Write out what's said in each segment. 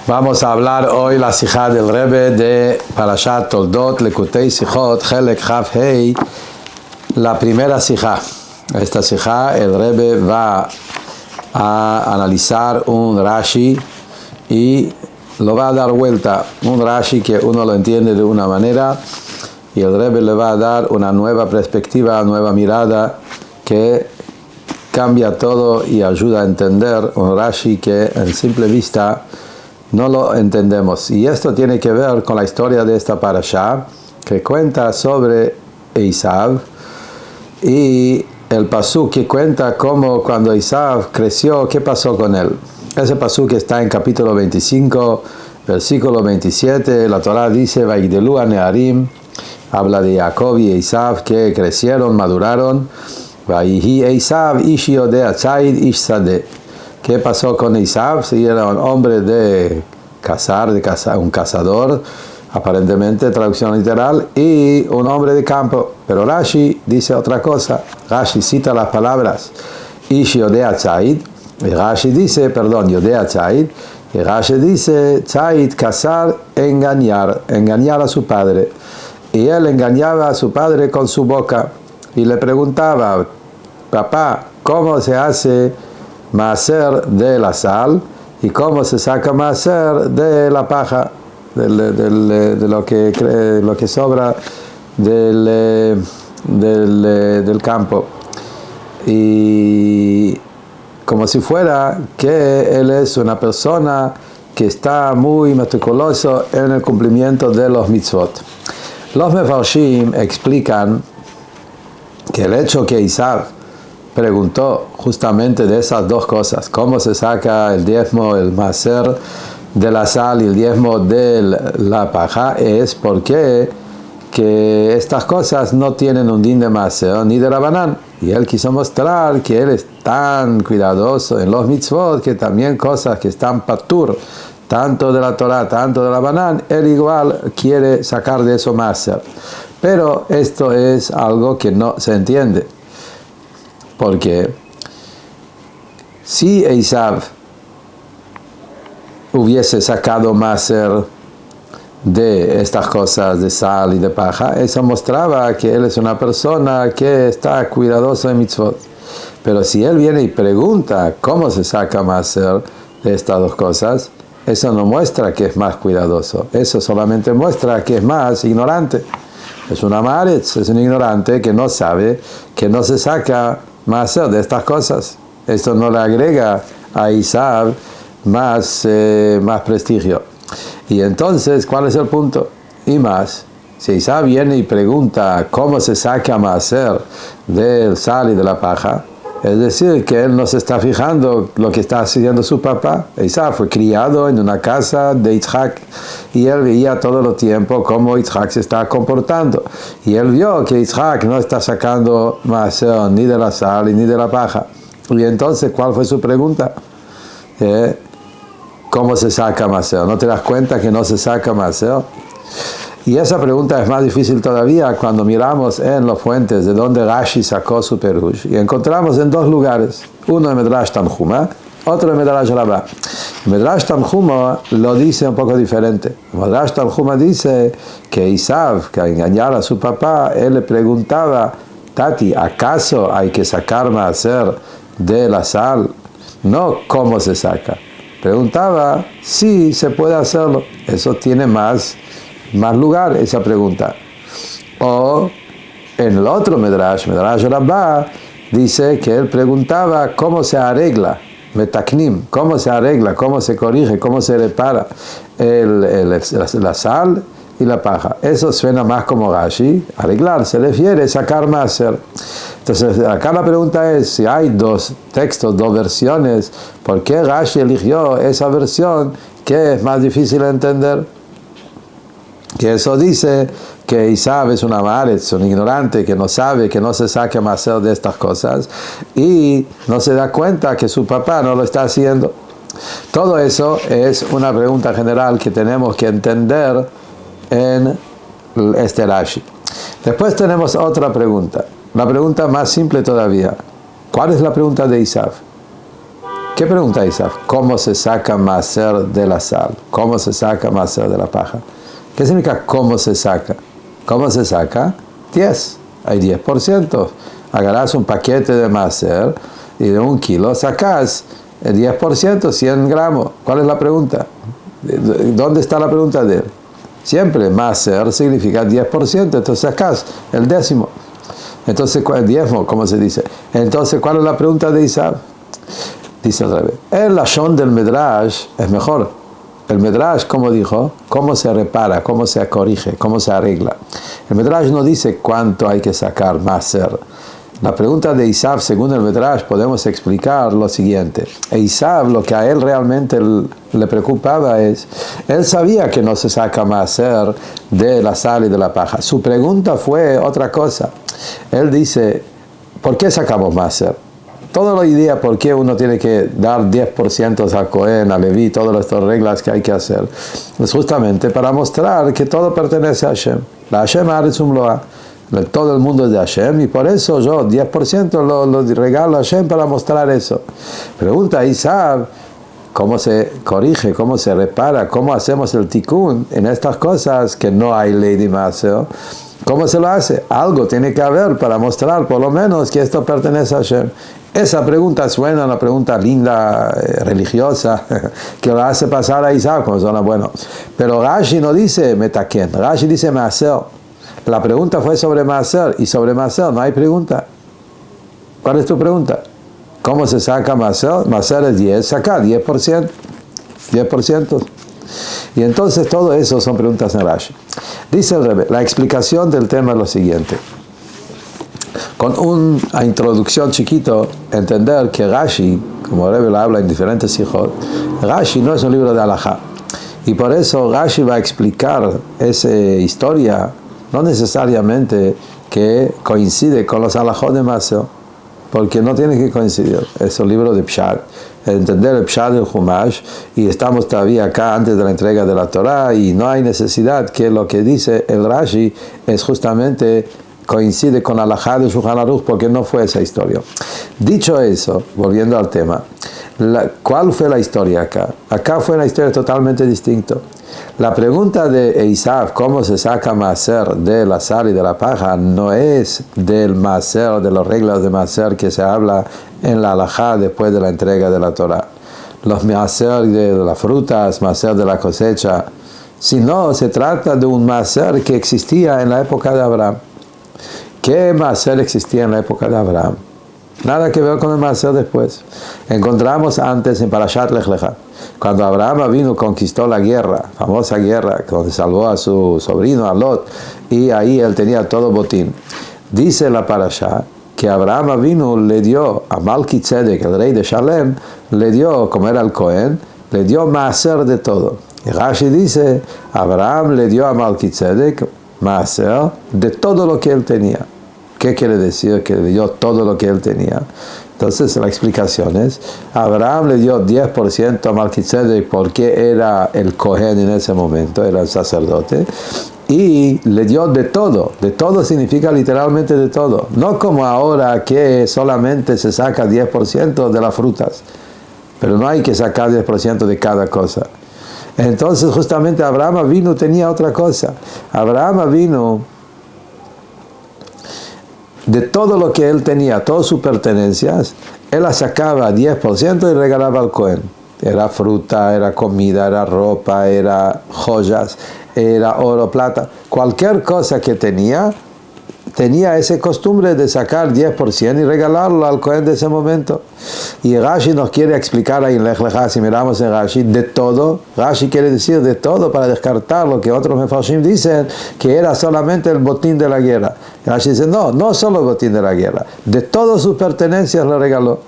Vamos a hablar hoy la sijá del Rebbe de Parashat Toldot Lekutei Sijot Helek Chav Hei, la primera sijá. Esta sijá el Rebbe va a analizar un Rashi y lo va a dar vuelta. Un Rashi que uno lo entiende de una manera y el Rebbe le va a dar una nueva perspectiva, nueva mirada que cambia todo y ayuda a entender un Rashi que en simple vista no lo entendemos. Y esto tiene que ver con la historia de esta parashá que cuenta sobre Esav y el pasuk que cuenta cómo cuando Esav creció, qué pasó con él. Ese pasuk está en capítulo 25, versículo 27. La Torah dice: Vaigdelu Nearim, habla de Jacob y Esav que crecieron, maduraron. Vaihi Esav ish yodea tzayid ish sadeh. ¿Qué pasó con Esav? Si era un hombre de cazar, un cazador, aparentemente, traducción literal, y un hombre de campo. Pero Rashi dice otra cosa. Rashi cita las palabras Ish Yodea Tzayid, y Rashi dice, Yodea Tzayid, y Rashi dice, Tzayid, cazar, engañar a su padre. Y él engañaba a su padre con su boca, y le preguntaba: papá, ¿cómo se hace maaser de la sal y cómo se saca maaser de la paja, de lo que sobra del campo? Y como si fuera que él es una persona que está muy meticuloso en el cumplimiento de los mitzvot. Los mefarshim explican que el hecho que Esav preguntó justamente de esas dos cosas: cómo se saca el diezmo, el maaser de la sal y el diezmo de la paja, es porque que estas cosas no tienen un din de maaser ni de rabanán. Y él quiso mostrar que él es tan cuidadoso en los mitzvot que también cosas que están patur, tanto de la Torah, tanto de rabanán, él igual quiere sacar de eso maaser. Pero esto es algo que no se entiende. Porque si Esav hubiese sacado maaser de estas cosas de sal y de paja, eso mostraba que él es una persona que está cuidadoso de mitzvot. Pero si él viene y pregunta cómo se saca maaser de estas dos cosas, eso no muestra que es más cuidadoso. Eso solamente muestra que es más ignorante. Es un amaretz, es un ignorante que no sabe que no se saca maaser de estas cosas. Esto no le agrega a Esav más prestigio. Y entonces, ¿cuál es el punto? Y más, si Esav viene y pregunta cómo se saca maaser del sal y de la paja, es decir, que él no se está fijando lo que está haciendo su papá. Esav fue criado en una casa de Yitzhak y él veía todo el tiempo cómo Yitzhak se está comportando. Y él vio que Yitzhak no está sacando maaser ni de la sal ni de la paja. Y entonces, ¿cuál fue su pregunta? ¿Cómo se saca maaser? ¿No te das cuenta que no se saca maaser? Y esa pregunta es más difícil todavía cuando miramos en las fuentes de donde Rashi sacó su perush. Y encontramos en dos lugares. Uno en Medrash Tanhuma, otro en Medrash Rabbah. Medrash Tanhuma lo dice un poco diferente. Medrash Tanhuma dice que Esav, que al engañar a su papá, él le preguntaba: Tati, ¿acaso hay que sacar maaser de la sal? No cómo se saca. Preguntaba si se puede hacerlo. Eso tiene más lugar, esa pregunta. O en el otro Medrash Rabbah, dice que él preguntaba cómo se arregla, metaknim, cómo se arregla, cómo se corrige, cómo se repara la sal y la paja. Eso suena más como Rashi. Arreglar se refiere a sacar maaser. Entonces, acá la pregunta es: si hay dos textos, dos versiones, ¿por qué Rashi eligió esa versión que es más difícil de entender? Que eso dice que Esav es un amaretz, un ignorante, que no sabe, que no se saca maaser de estas cosas y no se da cuenta que su papá no lo está haciendo. Todo eso es una pregunta general que tenemos que entender en este Rashi. Después tenemos otra pregunta, la pregunta más simple todavía. ¿Cuál es la pregunta de Esav? ¿Qué pregunta Isaac? ¿Cómo se saca maaser de la sal? ¿Cómo se saca maaser de la paja? ¿Qué significa cómo se saca? ¿Cómo se saca? 10. Hay 10%. Agarras un paquete de maaser y de 1 kilo sacas el 10%, 100 gramos. ¿Cuál es la pregunta? ¿Dónde está la pregunta de él? Siempre maaser significa 10%, entonces sacas el décimo. Entonces, el diezmo, ¿cómo se dice? Entonces, ¿cuál es la pregunta de Isaac? Dice el Rebbe, el lashon del Medrash es mejor. El Medrash, como dijo, cómo se repara, cómo se corrige, cómo se arregla. El Medrash no dice cuánto hay que sacar maaser. La pregunta de Isaac, según el Medrash, podemos explicar lo siguiente. Isaac, lo que a él realmente le preocupaba es, él sabía que no se saca maaser de la sal y de la paja. Su pregunta fue otra cosa. Él dice, ¿por qué sacamos maaser? Toda la idea por qué uno tiene que dar 10% a Cohen, a Leví, todas estas reglas que hay que hacer, es justamente para mostrar que todo pertenece a Hashem. La Hashem Aritzum Loa. Todo el mundo es de Hashem y por eso yo 10% lo regalo a Hashem para mostrar eso. Pregunta Isaac, ¿cómo se corrige, cómo se repara, cómo hacemos el tikkun en estas cosas que no hay ley de maaser? ¿Cómo se lo hace? Algo tiene que haber para mostrar por lo menos que esto pertenece a Hashem. Esa pregunta suena una pregunta linda, religiosa, que lo hace pasar a Isaac como suena bueno. Pero Rashi no dice metaken, Rashi dice maaser. La pregunta fue sobre maaser y sobre maaser no hay pregunta. ¿Cuál es tu pregunta? ¿Cómo se saca maaser? Maaser es 10, saca 10%. 10%. Y entonces todo eso son preguntas en Rashi. Dice el Rebbe, la explicación del tema es lo siguiente. Con una introducción chiquito, entender que Rashi, como Rebbe lo habla en diferentes hijos, Rashi no es un libro de halajá. Y por eso Rashi va a explicar esa historia, no necesariamente que coincide con los halajot de maaser, porque no tiene que coincidir. Es un libro de Pshat, entender el Pshat del Humash, y estamos todavía acá antes de la entrega de la Torah, y no hay necesidad que lo que dice el Rashi es justamente coincide con la halajá de Shulchan Aruch, porque no fue esa historia. Dicho eso, volviendo al tema, ¿cuál fue la historia acá? Acá fue una historia totalmente distinta. La pregunta de Isaac, ¿cómo se saca maaser de la sal y de la paja? No es del maaser, de las reglas de maaser que se habla en la halajá después de la entrega de la Torah. Los maaser de las frutas, maaser de la cosecha, sino se trata de un maaser que existía en la época de Abraham. ¿Qué maaser existía en la época de Abraham? Nada que ver con el maaser después. Encontramos antes en Parashat Lech Lecha, cuando Abraham vino, conquistó la guerra, famosa guerra, donde salvó a su sobrino, a Lot, y ahí él tenía todo botín. Dice la Parashá que Abraham vino, le dio a Malkitzedek, el rey de Shalem, le dio, como era el Cohen, le dio maaser de todo. Y Rashi dice, Abraham le dio a Malkitzedek maaser de todo lo que él tenía. ¿Qué quiere decir? Que le dio todo lo que él tenía. Entonces la explicación es, Abraham le dio 10% a Malkitzedek porque era el Cohen en ese momento, era el sacerdote, y le dio de todo. De todo significa literalmente de todo. No como ahora que solamente se saca 10% de las frutas, pero no hay que sacar 10% de cada cosa. Entonces justamente Abraham vino, tenía otra cosa. Abraham vino de todo lo que él tenía, todas sus pertenencias, él las sacaba 10% y regalaba al Cohen. Era fruta, era comida, era ropa, era joyas, era oro, plata. Cualquier cosa que tenía esa costumbre de sacar 10% y regalarlo al Cohen de ese momento. Y Rashi nos quiere explicar ahí en Lech Lecha, si miramos en Rashi, de todo. Rashi quiere decir de todo para descartar lo que otros mefarshim dicen que era solamente el botín de la guerra. Rashi dice, no solo el botín de la guerra, de todas sus pertenencias le regaló.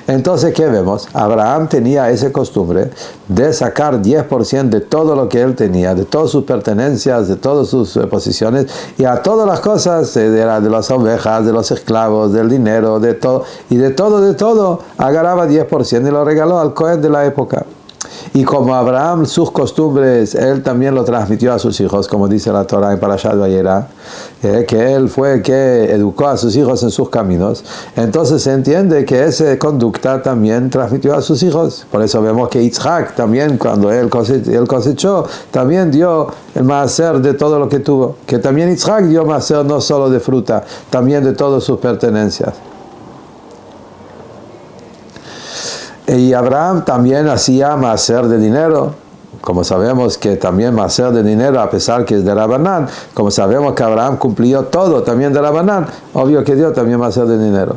Entonces, ¿qué vemos? Abraham tenía esa costumbre de sacar 10% de todo lo que él tenía, de todas sus pertenencias, de todas sus posiciones, y a todas las cosas, de las ovejas, de los esclavos, del dinero, de todo, y de todo, agarraba 10% y lo regaló al Cohen de la época. Y como Abraham, sus costumbres, él también lo transmitió a sus hijos, como dice la Torah en Parashat Vayera, que él fue el que educó a sus hijos en sus caminos. Entonces se entiende que esa conducta también transmitió a sus hijos. Por eso vemos que Yitzhak también, cuando él cosechó, también dio el maaser de todo lo que tuvo. Que también Yitzhak dio maaser no solo de fruta, también de todas sus pertenencias. Y Abraham también hacía maaser de dinero, como sabemos que también maaser de dinero, a pesar que es de Rabanán, como sabemos que Abraham cumplió todo también de Rabanán, obvio que dio también maaser de dinero.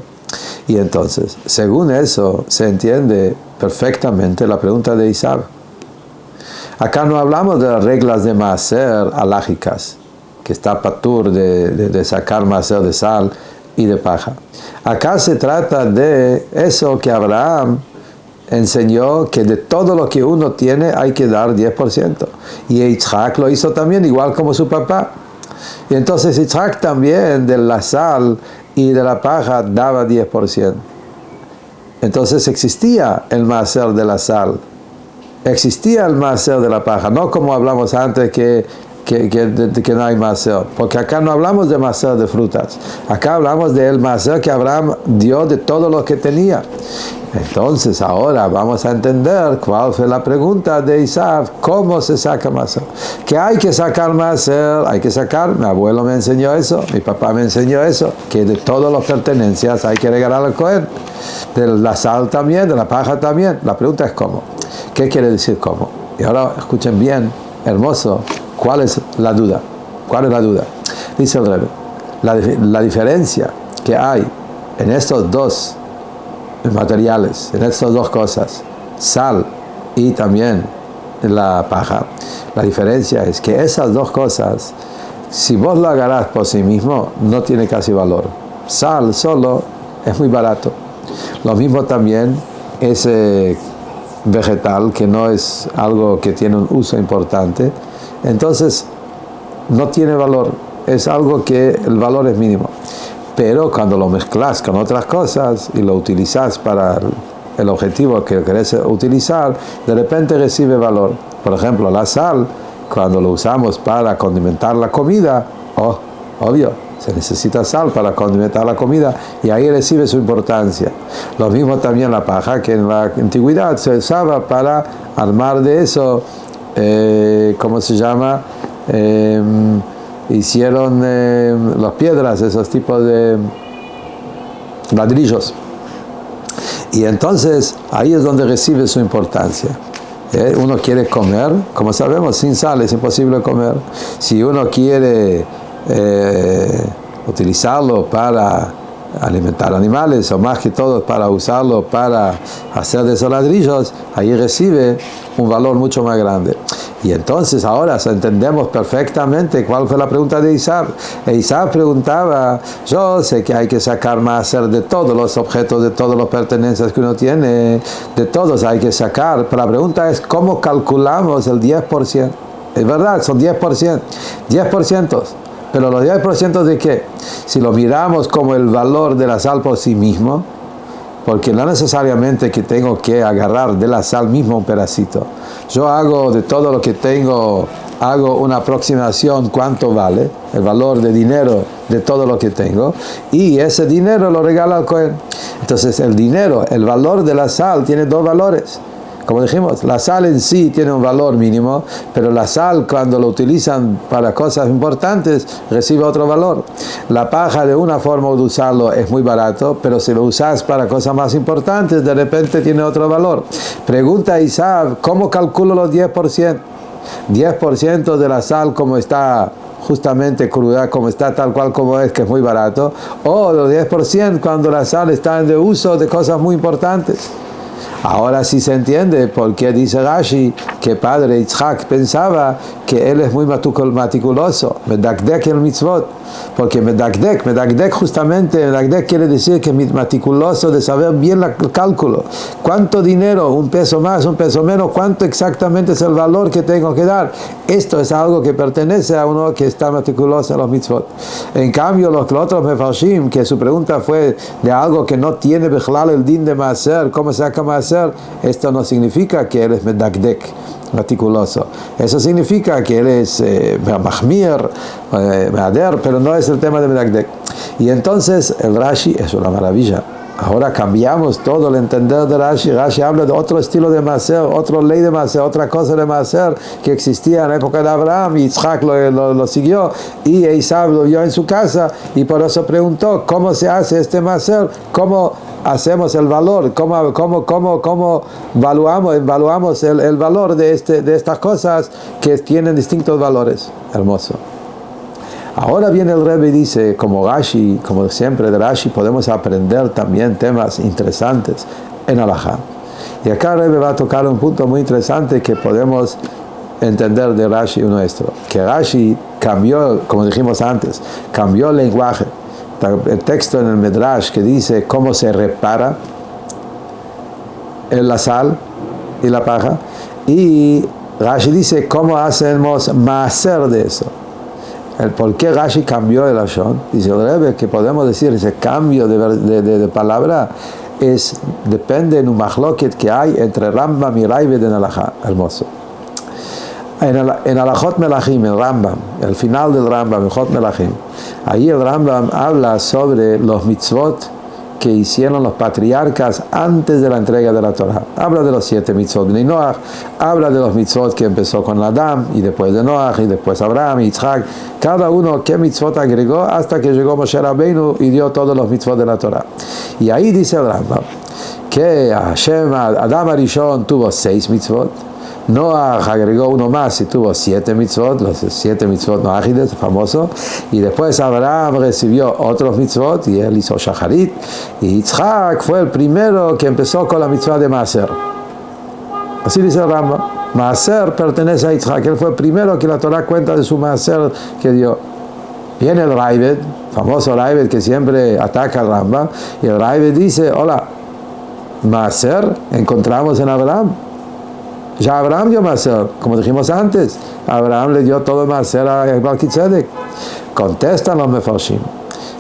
Y entonces, según eso, se entiende perfectamente la pregunta de Isaac. Acá no hablamos de las reglas de maaser alágicas, que está patur de sacar maaser de sal y de paja. Acá se trata de eso que Abraham enseñó, que de todo lo que uno tiene hay que dar 10%. Y Yitzhak lo hizo también, igual como su papá. Y entonces Yitzhak también de la sal y de la paja daba 10%. Entonces existía el maaser de la sal, existía el maaser de la paja, no como hablamos antes que no hay maaser, porque acá no hablamos de maaser de frutas, acá hablamos del maaser que Abraham dio de todo lo que tenía. Entonces ahora vamos a entender cuál fue la pregunta de Isaac, cómo se saca maaser. Que hay que sacar maaser, hay que sacar, mi abuelo me enseñó eso, mi papá me enseñó eso, que de todas las pertenencias hay que regalar al Cohen, de la sal también, de la paja también. La pregunta es cómo. ¿Qué quiere decir cómo? Y ahora escuchen bien, hermoso, ¿cuál es la duda? ¿Cuál es la duda? Dice el Rebbe, la diferencia que hay en estos dos materiales, en estas dos cosas, sal y también la paja, la diferencia es que esas dos cosas, si vos lo agarrás por sí mismo, no tiene casi valor. Sal solo es muy barato. Lo mismo también ese vegetal, que no es algo que tiene un uso importante, entonces no tiene valor, es algo que el valor es mínimo. Pero cuando lo mezclas con otras cosas y lo utilizas para el objetivo que querés utilizar, de repente recibe valor. Por ejemplo, la sal, cuando lo usamos para condimentar la comida, obvio, se necesita sal para condimentar la comida y ahí recibe su importancia. Lo mismo también la paja, que en la antigüedad se usaba para armar de eso, ¿cómo se llama? Hicieron las piedras, esos tipos de ladrillos. Y entonces ahí es donde recibe su importancia. Uno quiere comer, como sabemos, sin sal es imposible comer. Si uno quiere utilizarlo para alimentar animales, o más que todo para usarlo para hacer de esos ladrillos, ahí recibe un valor mucho más grande. Y entonces ahora entendemos perfectamente cuál fue la pregunta de Isaac. Isaac preguntaba, yo sé que hay que sacar maaser de todos los objetos, de todas las pertenencias que uno tiene, de todos hay que sacar, pero la pregunta es, ¿cómo calculamos el 10%? Es verdad, son 10%, 10%. Pero los 10% de qué? Si lo miramos como el valor de la sal por sí mismo, porque no necesariamente que tengo que agarrar de la sal mismo un pedacito. Yo hago de todo lo que tengo, hago una aproximación cuánto vale, el valor de dinero de todo lo que tengo, y ese dinero lo regalo al Cohen. Entonces el dinero, el valor de la sal tiene dos valores. Como dijimos, la sal en sí tiene un valor mínimo, pero la sal cuando lo utilizan para cosas importantes recibe otro valor. La paja de una forma de usarlo es muy barato, pero si lo usas para cosas más importantes, de repente tiene otro valor. Pregunta Isaac, ¿cómo calculo los 10%? 10% de la sal como está justamente cruda, como está tal cual como es, que es muy barato, o los 10% cuando la sal está en uso de cosas muy importantes. Ahora sí se entiende por qué dice Rashi que padre Yitzhak pensaba que él es muy meticuloso, medakdek el mitzvot, porque medakdek justamente, medakdek quiere decir que es meticuloso de saber bien el cálculo, cuánto dinero, un peso más, un peso menos, cuánto exactamente es el valor que tengo que dar. Esto es algo que pertenece a uno que está meticuloso en los mitzvot. En cambio, los otros mefarshim, que su pregunta fue de algo que no tiene bechlal el din de maaser, ¿cómo se saca maaser? Esto no significa que él es medakdek, meticuloso. Eso significa que él es mahmir, meader, pero no es el tema de medakdek. Y entonces el Rashi es una maravilla. Ahora cambiamos todo el entender de Rashi. Rashi habla de otro estilo de maaser, otra ley de maaser, otra cosa de maaser que existía en la época de Abraham, y Yitzhak lo siguió, y Esaú lo vio en su casa, y por eso preguntó, ¿cómo se hace este maaser? ¿Cómo hacemos el valor? ¿Cómo evaluamos el valor de estas cosas que tienen distintos valores? Hermoso. Ahora viene el Rebbe y dice, como Rashi, como siempre de Rashi, podemos aprender también temas interesantes en Halajá. Y acá el Rebbe va a tocar un punto muy interesante que podemos entender de Rashi nuestro. Que Rashi cambió, como dijimos antes, cambió el lenguaje. El texto en el Midrash que dice cómo se repara la sal y la paja. Y Rashi dice cómo hacemos maaser de eso. El por qué Rashi cambió el lashon, dice el Rebbe, que podemos decir ese cambio de palabra depende en un machloket que hay entre Rambam y Ravid en Halajá. Hermoso. En Halachot Melachim, el Rambam, el final del Rambam, Halachot Melachim, ahí el Rambam habla sobre los mitzvot que hicieron los patriarcas antes de la entrega de la Torah. Habla de los 7 mitzvot de Noach, habla de los mitzvot que empezó con Adán, y después de Noach, y después Abraham, y Yitzhak, cada uno qué mitzvot agregó hasta que llegó Moshe Rabbeinu y dio todos los mitzvot de la Torah. Y ahí dice el Rambam que Adam Arishon tuvo 6 mitzvot, Noach agregó uno más y tuvo 7 mitzvot, los 7 mitzvot noachides, famoso, y después Abraham recibió otros mitzvot y él hizo shacharit, y Yitzhak fue el primero que empezó con la mitzvah de maaser. Así dice el Rambam, maaser pertenece a Yitzhak, él fue el primero que la Torah cuenta de su maaser que dio. Viene el Ravid, famoso Ravid que siempre ataca al Rambam, y el Ravid dice, hola, maaser encontramos en Abraham. Ya Abraham dio maaser, como dijimos antes, Abraham le dio todo maaser a Melquisedec. Contestan los mefarshim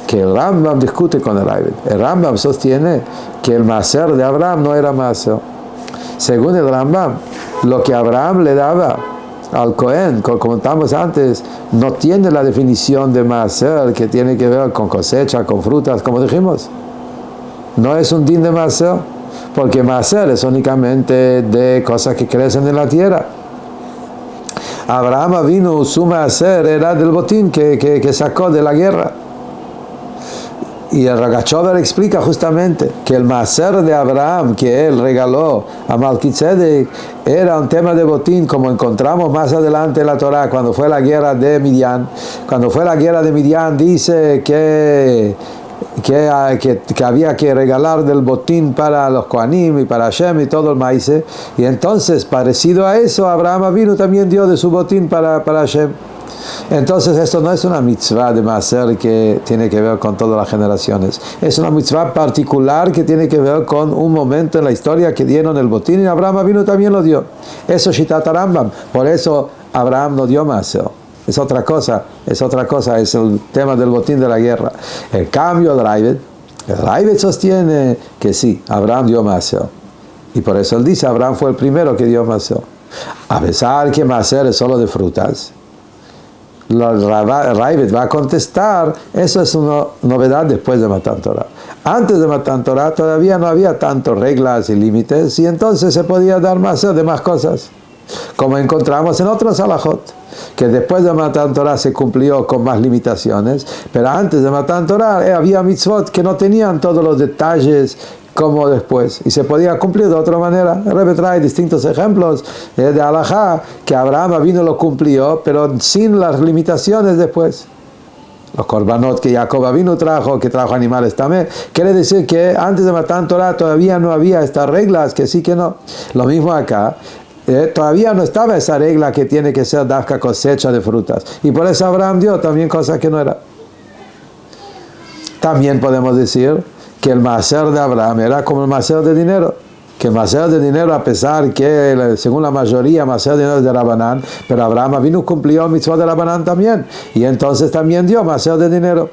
que el Rambam discute con el Ravid. El Rambam sostiene que el maaser de Abraham no era maaser. Según el Rambam, lo que Abraham le daba al Cohen, como comentamos antes, no tiene la definición de maaser que tiene que ver con cosecha, con frutas, como dijimos. No es un din de maaser, porque maaser es únicamente de cosas que crecen en la tierra. Abraham vino, su maaser era del botín que sacó de la guerra. Y el Ragachover explica justamente que el maaser de Abraham que él regaló a Melquisedec era un tema de botín, como encontramos más adelante en la Torah, cuando fue la guerra de Midian. Cuando fue la guerra de Midian dice que había que regalar del botín para los Kohanim y para Hashem y todo el maíz, y entonces parecido a eso Abraham vino también dio de su botín para Hashem. Entonces esto no es una mitzvah de maaser que tiene que ver con todas las generaciones, es una mitzvah particular que tiene que ver con un momento en la historia que dieron el botín, y Abraham vino también lo dio. Eso es Shitat Rambam, por eso Abraham no dio maaser. Es otra cosa, es el tema del botín de la guerra. El cambio del Ravid sostiene que sí, Abraham dio maaser. Y por eso él dice, Abraham fue el primero que dio maaser. A pesar que maaser es solo de frutas, el Ravid va a contestar, eso es una novedad después de Matan Torah. Antes de Matan Torah todavía no había tantas reglas y límites, y entonces se podía dar maaser de más cosas, como encontramos en otros halajot, que después de Matan Torah se cumplió con más limitaciones, pero antes de Matan Torah había mitzvot que no tenían todos los detalles como después, y se podía cumplir de otra manera. El Rebbe trae distintos ejemplos de halajá que Abraham vino lo cumplió, pero sin las limitaciones después. Los korbanot que Jacob vino que trajo animales también, quiere decir que antes de Matan Torah todavía no había estas reglas, que sí que no. Lo mismo acá, todavía no estaba esa regla que tiene que ser dafka cosecha de frutas. Y por eso Abraham dio también cosas que no era. También podemos decir que el maaser de Abraham era como el maaser de dinero. Que el maaser de dinero, a pesar que según la mayoría maaser de dinero es de Rabanán, pero Abraham vino cumplió mitzvot de Rabanán también, y entonces también dio maaser de dinero.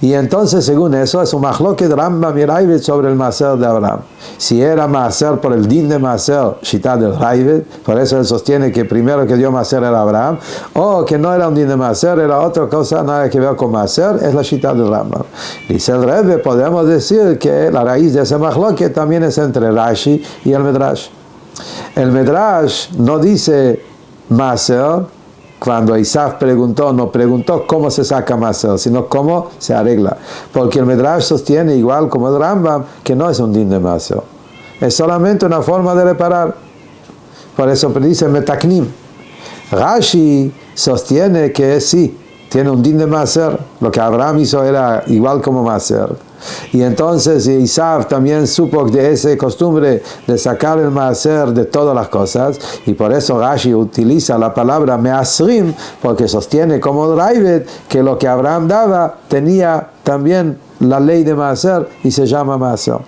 Y entonces según eso es un mahloket Rambam y Ravid sobre el maaser de Abraham. Si era maaser por el din de maaser, shitá del Ravid, por eso él sostiene que primero que dio maaser era Abraham, o que no era un din de maaser, era otra cosa, nada que ver con maaser, es la shitá del Rambam. Dice el Rebbe, podemos decir que la raíz de ese mahloket también es entre Rashi y el Medrash. El Medrash no dice maaser. Cuando Isaac preguntó, no preguntó cómo se saca maaser, sino cómo se arregla. Porque el Medrash sostiene, igual como el Rambam, que no es un din de maaser. Es solamente una forma de reparar. Por eso dice metaknim. Rashi sostiene que sí, tiene un din de maaser. Lo que Abraham hizo era igual como maaser. Y entonces Isaac también supo de esa costumbre de sacar el maaser de todas las cosas, y por eso Rashi utiliza la palabra measrim, porque sostiene como Ravid que lo que Abraham daba tenía también la ley de maaser y se llama maaser.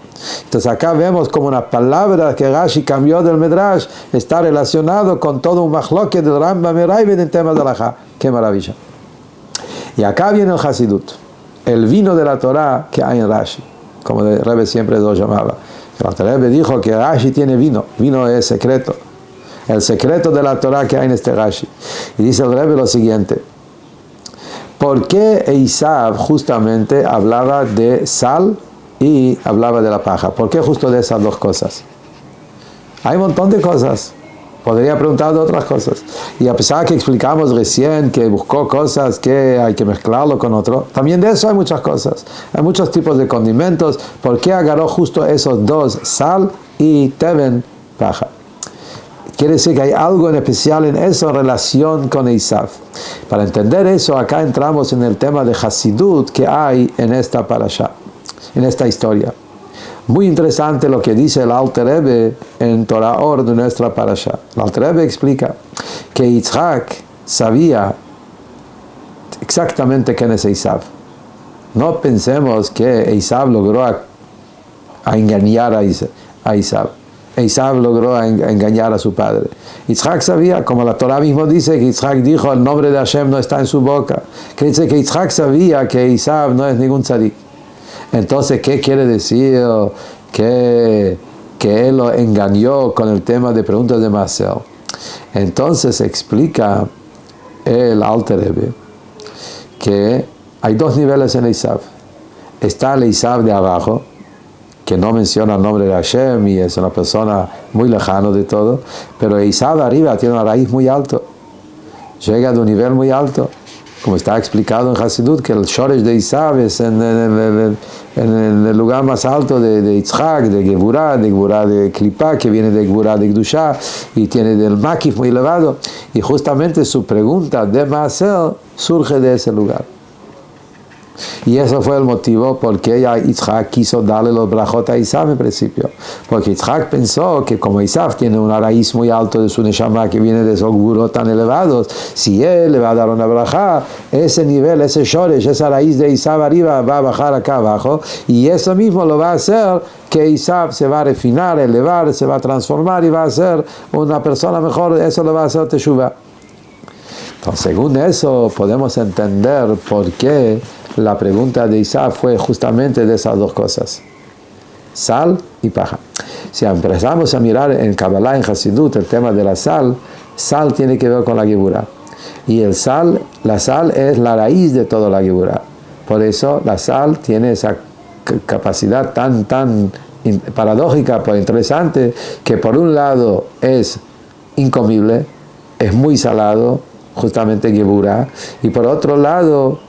Entonces acá vemos como una palabra que Rashi cambió del Medrash está relacionado con todo un mahloket del Rambam y Ravid en temas de halajá. ¡Qué maravilla! Y acá viene el Hasidut, el vino de la Torah que hay en Rashi, como el Rebbe siempre lo llamaba. El Rebbe dijo que Rashi tiene vino, vino es secreto, el secreto de la Torah que hay en este Rashi. Y dice el Rebbe lo siguiente: ¿por qué Esaú justamente hablaba de sal y hablaba de la paja? ¿Por qué justo de esas dos cosas? Hay un montón de cosas. Podría preguntar de otras cosas. Y a pesar que explicamos recién que buscó cosas que hay que mezclarlo con otro, también de eso hay muchas cosas. Hay muchos tipos de condimentos. ¿Por qué agarró justo esos dos, sal y teven, paja? Quiere decir que hay algo en especial en eso en relación con Esaú. Para entender eso, acá entramos en el tema de Hasidut que hay en esta parashá, en esta historia. Muy interesante lo que dice el Alter Rebbe en Torah Or de nuestra parashá. El Alter Rebbe explica que Yitzhak sabía exactamente quién es Esaú. No pensemos que Esaú logró a engañar a Esaú. Esaú logró engañar a su padre. Yitzhak sabía, como la Torah mismo dice, que Yitzhak dijo, el nombre de Hashem no está en su boca. Que dice que Yitzhak sabía que Esaú no es ningún tzadik. Entonces, ¿qué quiere decir que él lo engañó con el tema de preguntas de Maaser? Entonces explica el Alter Rebbe que hay dos niveles en Esaú. Está el Esaú de abajo, que no menciona el nombre de Hashem y es una persona muy lejana de todo, pero Esaú arriba tiene una raíz muy alta, llega de un nivel muy alto. Como está explicado en Hasidut, que el Shoresh de Esaú es en el lugar más alto de Yitzhak, de Geburah de Klipá, que viene de Geburah de Kedushá, y tiene del Makif muy elevado, y justamente su pregunta de Maaser surge de ese lugar. Y eso fue el motivo por qué Yitzhak quiso darle los brajot a Esaú en principio. Porque Yitzhak pensó que como Esaú tiene una raíz muy alta de su neshama que viene de esos gburot tan elevados, si él le va a dar una brajá, ese nivel, ese shoresh, esa raíz de Esaú arriba va a bajar acá abajo, y eso mismo lo va a hacer que Esaú se va a refinar, elevar, se va a transformar y va a ser una persona mejor. Eso lo va a hacer Teshuvah. Entonces, según eso podemos entender por qué la pregunta de Esaú fue justamente de esas dos cosas, sal y paja. Si empezamos a mirar en Kabbalah, en Hasidut, el tema de la sal tiene que ver con la Geburah. Y la sal es la raíz de toda la Geburah. Por eso la sal tiene esa capacidad tan paradójica, pero interesante, que por un lado es incomible, es muy salado, justamente Geburah, y por otro lado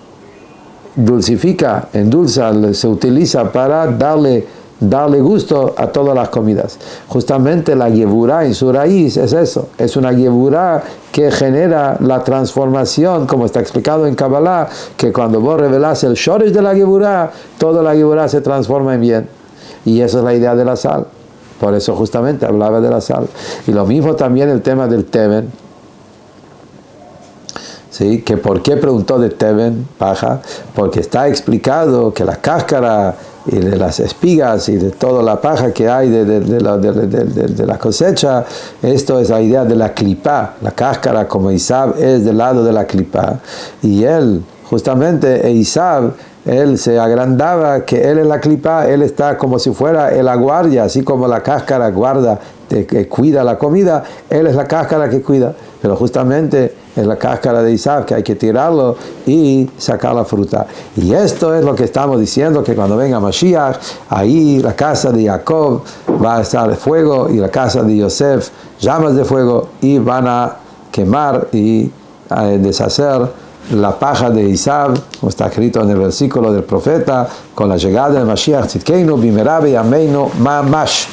dulcifica, endulza, se utiliza para darle gusto a todas las comidas. Justamente la Geburah en su raíz es eso, es una Geburah que genera la transformación, como está explicado en Kabbalah, que cuando vos revelás el shoresh de la Geburah, toda la Geburah se transforma en bien. Y esa es la idea de la sal. Por eso justamente hablaba de la sal. Y lo mismo también el tema del Teven. ¿Sí? Que ¿por qué preguntó de Teven, paja? Porque está explicado que la cáscara y de las espigas y de toda la paja que hay de la cosecha, esto es la idea de la clipa. La cáscara, como Isab, es del lado de la clipa. Y él, justamente, Isab, él se agrandaba que él es la clipa, él está como si fuera la guardia, así como la cáscara guarda, que cuida la comida, él es la cáscara que cuida. Pero justamente es la cáscara de Isab que hay que tirarlo y sacar la fruta. Y esto es lo que estamos diciendo, que cuando venga Mashiach, ahí la casa de Jacob va a estar de fuego y la casa de Yosef llamas de fuego y van a quemar y a deshacer la paja de Isab, como está escrito en el versículo del profeta, con la llegada de Mashiach Tzidkeinu, Bimerabe Yameinu Mamash.